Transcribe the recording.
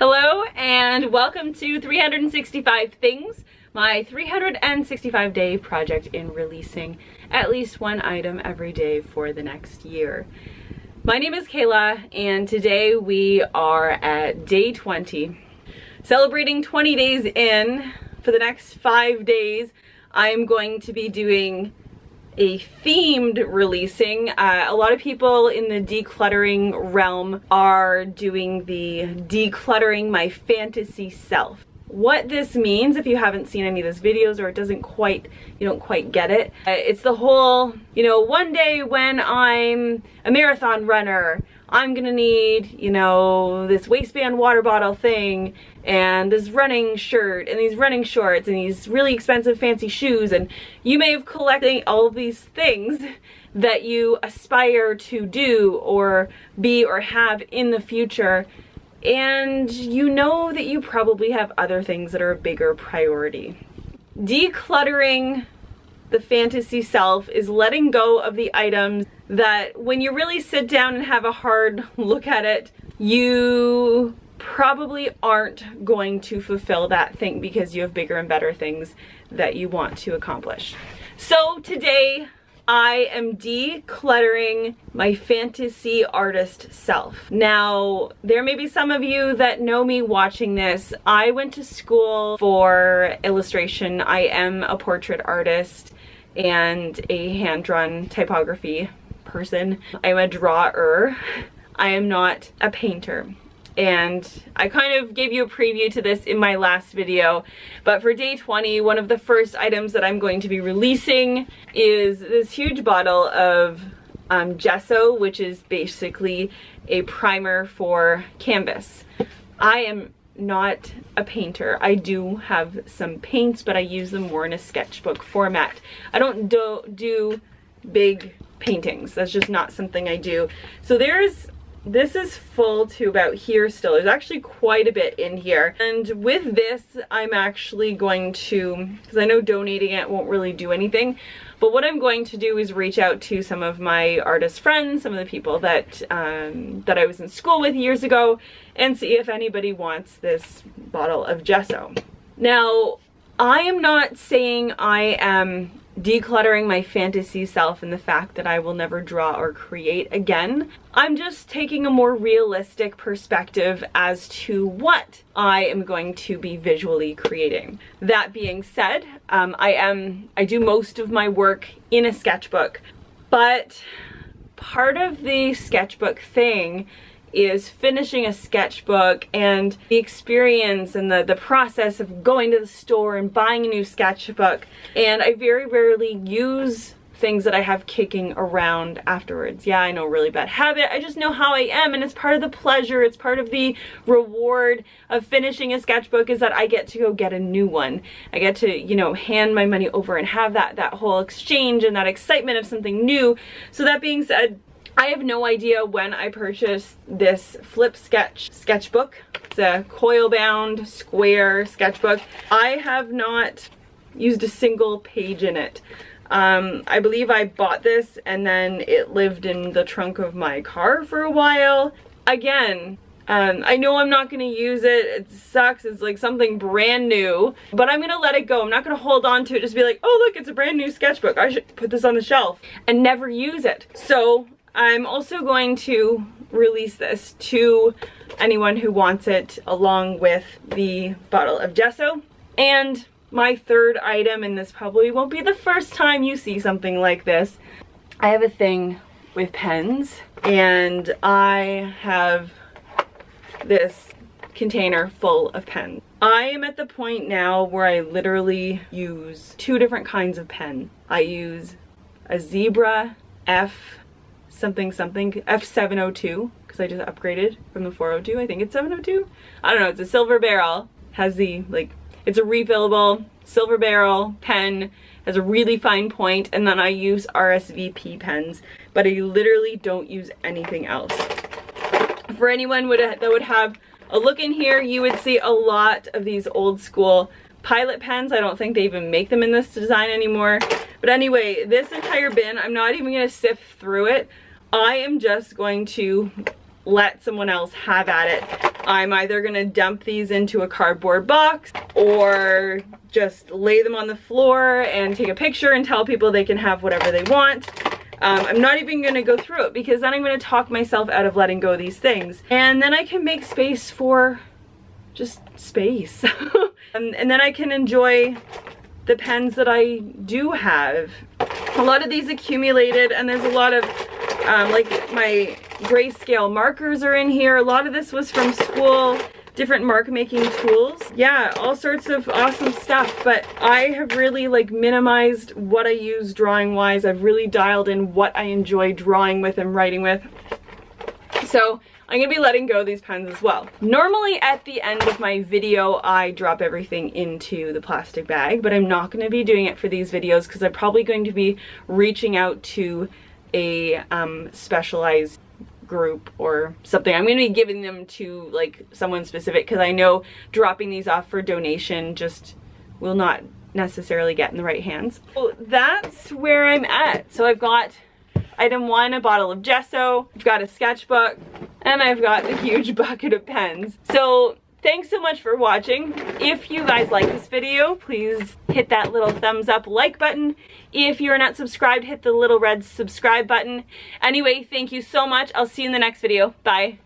Hello and welcome to 365 Things, my 365-day project in releasing at least one item every day for the next year. My name is Kayla and today we are at day 20. Celebrating 20 days in. For the next 5 days, I'm going to be doing a themed releasing. A lot of people in the decluttering realm are doing the decluttering my fantasy self. What this means, if you haven't seen any of those videos or you don't quite get it, it's the whole, one day when I'm a marathon runner, I'm gonna need, this waistband water bottle thing and this running shirt and these running shorts and these really expensive fancy shoes, and you may have collected all of these things that you aspire to do or be or have in the future, and you know that you probably have other things that are a bigger priority. Decluttering the fantasy self is letting go of the items that when you really sit down and have a hard look at it, you probably aren't going to fulfill that thing because you have bigger and better things that you want to accomplish. So today I am decluttering my fantasy artist self. Now, there may be some of you that know me watching this. I went to school for illustration. I am a portrait artist and a hand-drawn typography person. I'm a drawer. I am not a painter. And I kind of gave you a preview to this in my last video, but for day 20, one of the first items that I'm going to be releasing is this huge bottle of gesso, which is basically a primer for canvas. I am not a painter. I do have some paints, but I use them more in a sketchbook format. I don't do big paintings. That's just not something I do. So this is full to about here still. There's actually quite a bit in here. And with this, I'm actually going to, because I know donating it won't really do anything, but what I'm going to do is reach out to some of my artist friends, some of the people that that I was in school with years ago, and see if anybody wants this bottle of gesso. Now, I am not saying I am decluttering my fantasy self and the fact that I will never draw or create again. I'm just taking a more realistic perspective as to what I am going to be visually creating. That being said, I do most of my work in a sketchbook, but part of the sketchbook thing is finishing a sketchbook and the experience and the process of going to the store and buying a new sketchbook. And I very rarely use things that I have kicking around afterwards. Yeah, I know, really bad habit. I just know how I am, and it's part of the pleasure, it's part of the reward of finishing a sketchbook is that I get to go get a new one. I get to, hand my money over and have that whole exchange and that excitement of something new. So that being said, I have no idea when I purchased this flip sketchbook. It's a coil bound square sketchbook. I have not used a single page in it. I believe I bought this and then it lived in the trunk of my car for a while. Again, I know I'm not gonna use it. It sucks. It's like something brand new, but I'm gonna let it go. I'm not gonna hold on to it, just be like, oh look, it's a brand new sketchbook. I should put this on the shelf and never use it. So I'm also going to release this to anyone who wants it along with the bottle of gesso. And my third item, and this probably won't be the first time you see something like this, I have a thing with pens, and I have this container full of pens. I am at the point now where I literally use 2 different kinds of pen. I use a Zebra F702 because I just upgraded from the 402. I think it's 702. I don't know. It's a silver barrel. Has the it's a refillable silver barrel pen. Has a really fine point, and then I use RSVP pens, but I literally don't use anything else. For anyone that would have a look in here, you would see a lot of these old school Pilot pens. I don't think they even make them in this design anymore. But anyway, this entire bin, I'm not even gonna sift through it. I am just going to let someone else have at it. I'm either gonna dump these into a cardboard box or just lay them on the floor and take a picture and tell people they can have whatever they want. I'm not even gonna go through it because then I'm gonna talk myself out of letting go of these things. And then I can make space for just space. And then I can enjoy the pens that I do have. A lot of these accumulated, and there's a lot of like my grayscale markers are in here. A lot of this was from school, different mark making tools. Yeah, all sorts of awesome stuff, but I have really like minimized what I use drawing wise. I've really dialed in what I enjoy drawing with and writing with. So I'm gonna be letting go of these pens as well. Normally at the end of my video, I drop everything into the plastic bag, but I'm not gonna be doing it for these videos because I'm probably going to be reaching out to a specialized group or something. I'm going to be giving them to like someone specific because I know dropping these off for donation just will not necessarily get in the right hands. So that's where I'm at. So I've got item 1, a bottle of gesso, I've got a sketchbook, and I've got a huge bucket of pens. So thanks so much for watching. If you guys like this video, please hit that little thumbs up like button. If you're not subscribed, hit the little red subscribe button. Anyway, thank you so much. I'll see you in the next video. Bye.